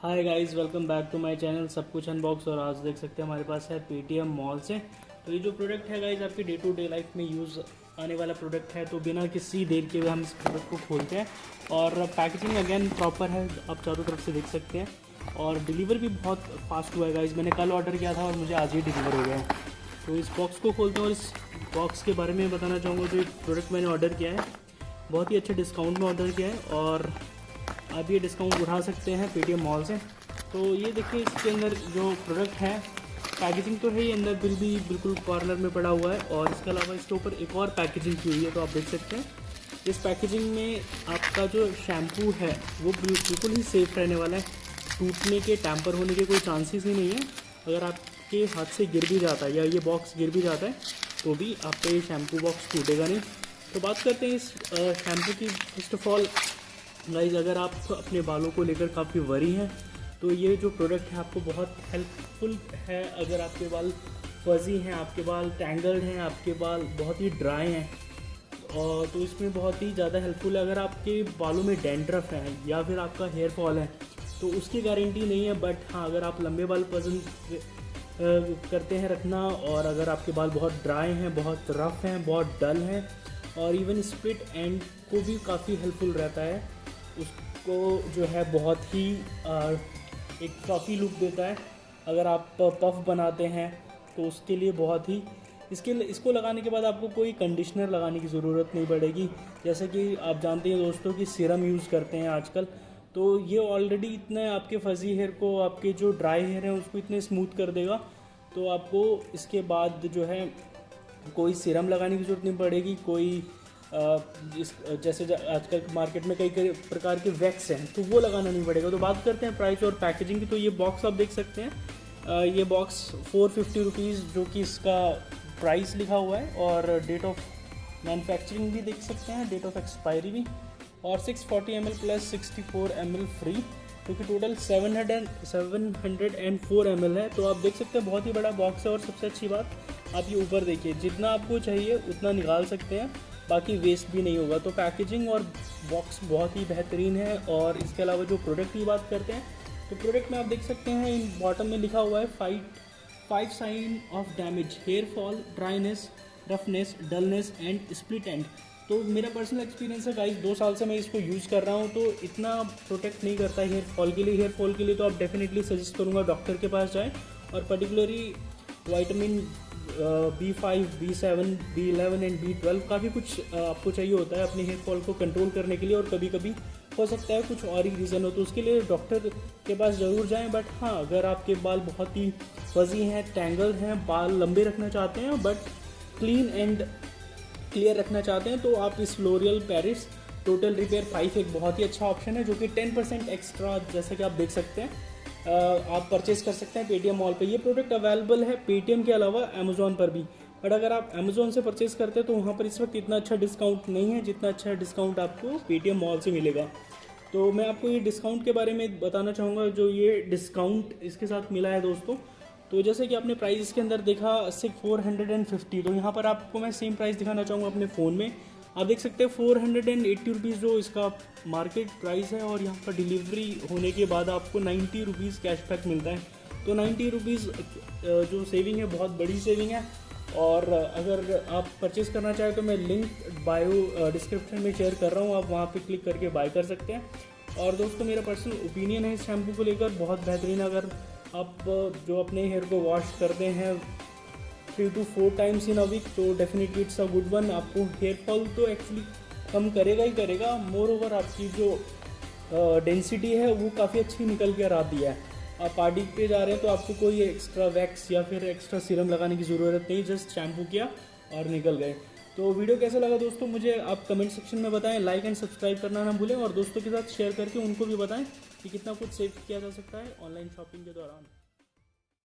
Hi guys, welcome back to my channel सब कुछ unbox. और आज देख सकते हैं हमारे पास है पेटीएम मॉल से। तो ये जो प्रोडक्ट है गाइस आपकी डे टू डे लाइफ में यूज़ आने वाला प्रोडक्ट है। तो बिना किसी देर के हम इस प्रोडक्ट को खोलते हैं और पैकेजिंग अगेन प्रॉपर है, आप चारों तरफ से देख सकते हैं। और डिलीवर भी बहुत फास्ट हुआ है गाइस, मैंने कल ऑर्डर किया था और मुझे आज ही डिलीवर हो गया है। तो इस बॉक्स को खोलते हैं और इस बॉक्स के बारे में बताना चाहूँगा। जो प्रोडक्ट मैंने ऑर्डर किया है बहुत ही अच्छे डिस्काउंट में ऑर्डर किया है और आप ये डिस्काउंट उठा सकते हैं पेटीएम मॉल से। तो ये देखिए इसके अंदर जो प्रोडक्ट है, पैकेजिंग तो है ही, अंदर बिल भी बिल्कुल कॉर्नर में पड़ा हुआ है। और इसके अलावा इसके ऊपर एक और पैकेजिंग की हुई है, तो आप देख सकते हैं इस पैकेजिंग में आपका जो शैम्पू है वो बिल्कुल ही सेफ़ रहने वाला है। टूटने के, टैम्पर होने के कोई चांसेस ही नहीं है। अगर आपके हाथ से गिर भी जाता है या ये बॉक्स गिर भी जाता है तो भी आपका ये शैम्पू बॉक्स टूटेगा नहीं। तो बात करते हैं इस शैम्पू की। फर्स्ट ऑफ ऑल गाइस, अगर आप अपने बालों को लेकर काफ़ी वरी हैं तो ये जो प्रोडक्ट है आपको बहुत हेल्पफुल है। अगर आपके बाल फजी हैं, आपके बाल टैंगल्ड हैं, आपके बाल बहुत ही ड्राई हैं, और तो इसमें बहुत ही ज़्यादा हेल्पफुल है। अगर आपके बालों में डैंड्रफ है या फिर आपका हेयर फॉल है तो उसकी गारंटी नहीं है, बट हाँ अगर आप लंबे बाल पसंद करते हैं रखना, और अगर आपके बाल बहुत ड्राई हैं, बहुत रफ़ हैं, बहुत डल हैं, और इवन स्प्लिट एंड को भी काफ़ी हेल्पफुल रहता है, उसको जो है बहुत ही एक फ्लफी लुक देता है। अगर आप पफ बनाते हैं तो उसके लिए बहुत ही इसको लगाने के बाद आपको कोई कंडीशनर लगाने की ज़रूरत नहीं पड़ेगी। जैसे कि आप जानते हैं दोस्तों कि सीरम यूज़ करते हैं आजकल, तो ये ऑलरेडी इतने आपके फजी हेयर को, आपके जो ड्राई हेयर हैं उसको इतने स्मूथ कर देगा। तो आपको इसके बाद जो है कोई सीरम लगाने की ज़रूरत नहीं पड़ेगी। कोई जैसे आजकल मार्केट में कई प्रकार के वैक्स हैं तो वो लगाना नहीं पड़ेगा। तो बात करते हैं प्राइस और पैकेजिंग की। तो ये बॉक्स आप देख सकते हैं, ये बॉक्स 450 रुपीज़ जो कि इसका प्राइस लिखा हुआ है, और डेट ऑफ मैन्युफैक्चरिंग भी देख सकते हैं, डेट ऑफ एक्सपायरी भी, और 640 ml प्लस 64 ml फ्री, जो कि टोटल 704 ml है। तो आप देख सकते हैं बहुत ही बड़ा बॉक्स है। और सबसे अच्छी बात आप ये ऊपर देखिए, जितना आपको चाहिए उतना निकाल सकते हैं, बाकी वेस्ट भी नहीं होगा। तो पैकेजिंग और बॉक्स बहुत ही बेहतरीन है। और इसके अलावा जो प्रोडक्ट की बात करते हैं तो प्रोडक्ट में आप देख सकते हैं इन बॉटम में लिखा हुआ है 5 sign of damage, hair fall, dryness, roughness, dullness and split end. तो मेरा पर्सनल एक्सपीरियंस है गाइस, 2 साल से मैं इसको यूज़ कर रहा हूँ, तो इतना प्रोटेक्ट नहीं करता हेयर फॉल के लिए। हेयर फॉल के लिए तो आप डेफिनेटली सजेस्ट करूँगा डॉक्टर के पास जाएँ, और particularly vitamin B5, B7, B11 and B12 काफ़ी कुछ आपको चाहिए होता है अपने हेयर फॉल को कंट्रोल करने के लिए। और कभी कभी हो सकता है कुछ और ही रीज़न हो, तो उसके लिए डॉक्टर के पास ज़रूर जाएं। बट हाँ, अगर आपके बाल बहुत ही फजी हैं, टैंगल्ड हैं, बाल लंबे रखना चाहते हैं बट क्लीन एंड क्लियर रखना चाहते हैं, तो आप इस लॉरियल पेरिस टोटल रिपेयर 5 एक बहुत ही अच्छा ऑप्शन है, जो कि 10% एक्स्ट्रा, जैसे कि आप देख सकते हैं, आप परचेज़ कर सकते हैं पेटीएम मॉल पे। ये प्रोडक्ट अवेलेबल है पेटीएम के अलावा अमेज़ॉन पर भी, बट अगर आप अमेज़ॉन से परचेज़ करते हैं तो वहाँ पर इस वक्त इतना अच्छा डिस्काउंट नहीं है जितना अच्छा डिस्काउंट आपको पेटीएम मॉल से मिलेगा। तो मैं आपको ये डिस्काउंट के बारे में बताना चाहूँगा, जो ये डिस्काउंट इसके साथ मिला है दोस्तों। तो जैसे कि आपने प्राइस इसके अंदर देखा 450, तो यहाँ पर आपको मैं सेम प्राइस दिखाना चाहूँगा अपने फ़ोन में। आप देख सकते हैं 480 रुपीज़ जो इसका मार्केट प्राइस है, और यहाँ पर डिलीवरी होने के बाद आपको 90 रुपीज़ कैशबैक मिलता है। तो 90 रुपीज़ जो सेविंग है बहुत बड़ी सेविंग है। और अगर आप परचेज़ करना चाहें तो मैं लिंक बायो डिस्क्रिप्शन में शेयर कर रहा हूँ, आप वहाँ पे क्लिक करके बाय कर सकते हैं। और दोस्तों मेरा पर्सनल ओपिनियन है इस शैम्पू को लेकर, बहुत बेहतरीन। अगर आप जो अपने हेयर को वॉश करते हैं 3 to 4 times in a week, तो definitely it's a good one. आपको हेयर फॉल तो एक्चुअली कम करेगा ही करेगा, मोर ओवर आपकी जो डेंसिटी है वो काफ़ी अच्छी निकल के आती है। आप पार्टी पे जा रहे हैं तो आपको कोई एक्स्ट्रा वैक्स या फिर एक्स्ट्रा सीरम लगाने की ज़रूरत नहीं, जस्ट शैम्पू किया और निकल गए। तो वीडियो कैसा लगा दोस्तों मुझे आप कमेंट सेक्शन में बताएं, लाइक एंड सब्सक्राइब करना ना भूलें, और दोस्तों के साथ शेयर करके उनको भी बताएं कि कितना कुछ सेव किया जा सकता है ऑनलाइन शॉपिंग के दौरान।